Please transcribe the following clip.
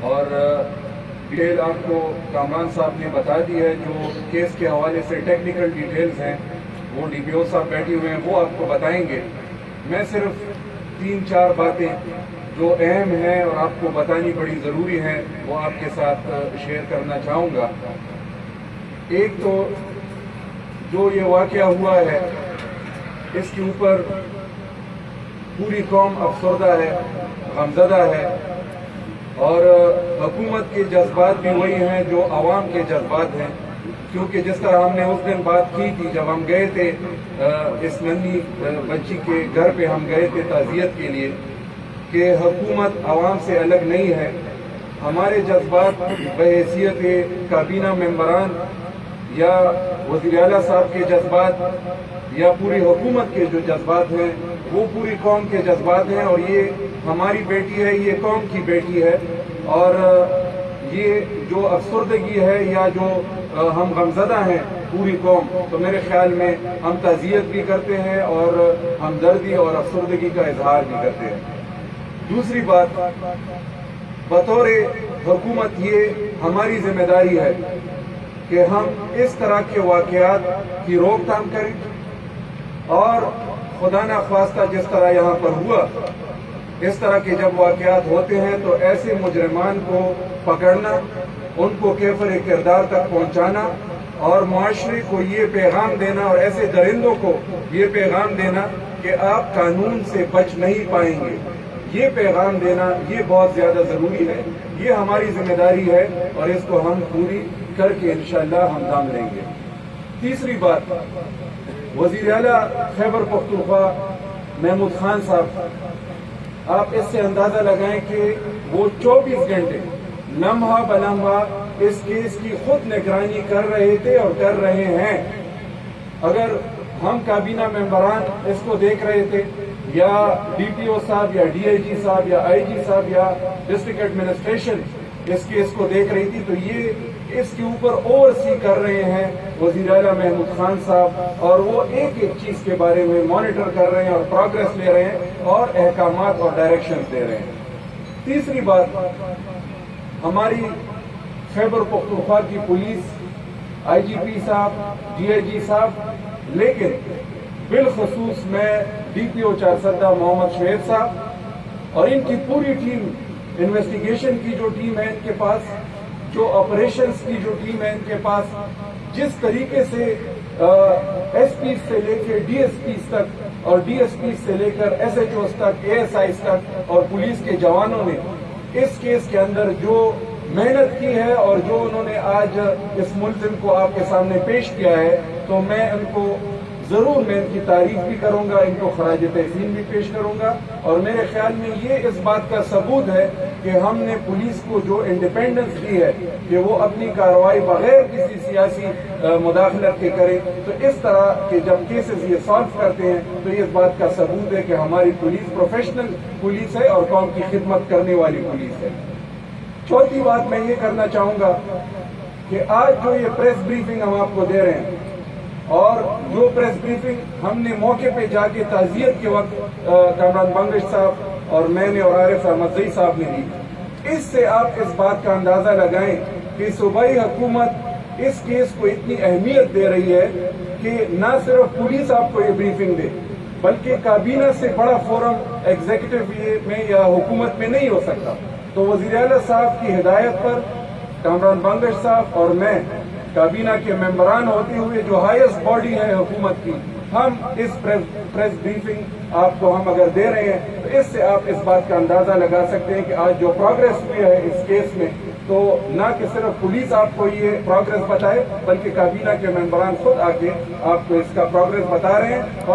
اور ڈیٹیل آپ کو کامران صاحب نے بتا دی ہے. جو کیس کے حوالے سے ٹیکنیکل ڈیٹیلز ہیں وہ ڈی پی او صاحب بیٹھے ہوئے ہیں, وہ آپ کو بتائیں گے. میں صرف 3-4 باتیں جو اہم ہیں اور آپ کو بتانی بڑی ضروری ہیں وہ آپ کے ساتھ شیئر کرنا چاہوں گا. ایک تو جو یہ واقعہ ہوا ہے اس کے اوپر پوری قوم افسردہ ہے, غمزدہ ہے, اور حکومت کے جذبات بھی وہی ہیں جو عوام کے جذبات ہیں. کیونکہ جس طرح ہم نے اس دن بات کی تھی جب ہم گئے تھے اس ننھی بچی کے گھر پہ ہم گئے تھے تعزیت کے لیے کہ حکومت عوام سے الگ نہیں ہے. ہمارے جذبات بحیثیت کابینہ ممبران یا وزیر اعلیٰ صاحب کے جذبات یا پوری حکومت کے جو جذبات ہیں وہ پوری قوم کے جذبات ہیں, اور یہ ہماری بیٹی ہے, یہ قوم کی بیٹی ہے. اور یہ جو افسردگی ہے یا جو ہم غمزدہ ہیں پوری قوم, تو میرے خیال میں ہم تعزیت بھی کرتے ہیں اور ہمدردی اور افسردگی کا اظہار بھی کرتے ہیں. دوسری بات, بطور حکومت یہ ہماری ذمہ داری ہے کہ ہم اس طرح کے واقعات کی روک تھام کریں, اور خدا نخواستہ جس طرح یہاں پر ہوا اس طرح کے جب واقعات ہوتے ہیں تو ایسے مجرمان کو پکڑنا, ان کو کیفر کردار تک پہنچانا اور معاشرے کو یہ پیغام دینا اور ایسے درندوں کو یہ پیغام دینا کہ آپ قانون سے بچ نہیں پائیں گے, یہ پیغام دینا یہ بہت زیادہ ضروری ہے. یہ ہماری ذمہ داری ہے اور اس کو ہم پوری کر کے انشاءاللہ ہم کام لیں گے. تیسری بات, وزیر اعلیٰ خیبر پختونخوا محمود خان صاحب, آپ اس سے اندازہ لگائیں کہ وہ 24 گھنٹے لمحہ بلمحہ اس کیس کی خود نگرانی کر رہے تھے اور کر رہے ہیں. اگر ہم کابینہ ممبران اس کو دیکھ رہے تھے یا ڈی پی او صاحب یا ڈی آئی جی صاحب یا آئی جی صاحب یا ڈسٹرکٹ ایڈمنسٹریشن اس کیس کو دیکھ رہی تھی, تو یہ اس کے اوپر اوور سی کر رہے ہیں وزیر اعلیٰ محمود خان صاحب, اور وہ ایک ایک چیز کے بارے میں مانیٹر کر رہے ہیں اور پروگرس لے رہے ہیں اور احکامات اور ڈائریکشنز دے رہے ہیں. تیسری بات, ہماری خیبر پختونخوا کی پولیس, آئی جی پی صاحب, ڈی آئی جی صاحب, لیکن بالخصوص میں ڈی پی او چارسدہ محمد شعیب صاحب اور ان کی پوری ٹیم, انویسٹیگیشن کی جو ٹیم ہے ان کے پاس, جو آپریشنز کی جو ٹیم ہے ان کے پاس, جس طریقے سے ایس پی سے لے کے ڈی ایس پی تک اور ڈی ایس پی سے لے کر ایس ایچ اوز تک, اے ایس آئی تک اور پولیس کے جوانوں نے اس کیس کے اندر جو محنت کی ہے اور جو انہوں نے آج اس ملزم کو آپ کے سامنے پیش کیا ہے, تو میں ان کو ضرور میں ان کی تعریف بھی کروں گا, ان کو خراج تحسین بھی پیش کروں گا. اور میرے خیال میں یہ اس بات کا ثبوت ہے کہ ہم نے پولیس کو جو انڈیپینڈنس دی ہے کہ وہ اپنی کارروائی بغیر کسی سیاسی مداخلت کے کرے, تو اس طرح کے جب کیسز یہ سالو کرتے ہیں تو یہ اس بات کا ثبوت ہے کہ ہماری پولیس پروفیشنل پولیس ہے اور قوم کی خدمت کرنے والی پولیس ہے. چوتھی بات میں یہ کرنا چاہوں گا کہ آج جو یہ پریس بریفنگ ہم آپ کو دے رہے ہیں اور جو پریس بریفنگ ہم نے موقع پہ جا کے تعزیت کے وقت کامران بنگش صاحب اور میں نے اور عارف احمد زئی صاحب نے دی, اس سے آپ اس بات کا اندازہ لگائیں کہ صوبائی حکومت اس کیس کو اتنی اہمیت دے رہی ہے کہ نہ صرف پولیس آپ کو یہ بریفنگ دے بلکہ کابینہ سے بڑا فورم ایگزیکٹو میں یا حکومت میں نہیں ہو سکتا. تو وزیر اعلیٰ صاحب کی ہدایت پر کامران بنگش صاحب اور میں کابینہ کے ممبران ہوتے ہوئے جو ہائیسٹ باڈی ہے حکومت کی, ہم اس پریس بریفنگ آپ کو ہم اگر دے رہے ہیں تو اس سے آپ اس بات کا اندازہ لگا سکتے ہیں کہ آج جو پروگرس ہوئی ہے اس کیس میں, تو نہ کہ صرف پولیس آپ کو یہ پروگرس بتائے بلکہ کابینہ کے ممبران خود آ کے آپ کو اس کا پروگرس بتا رہے ہیں.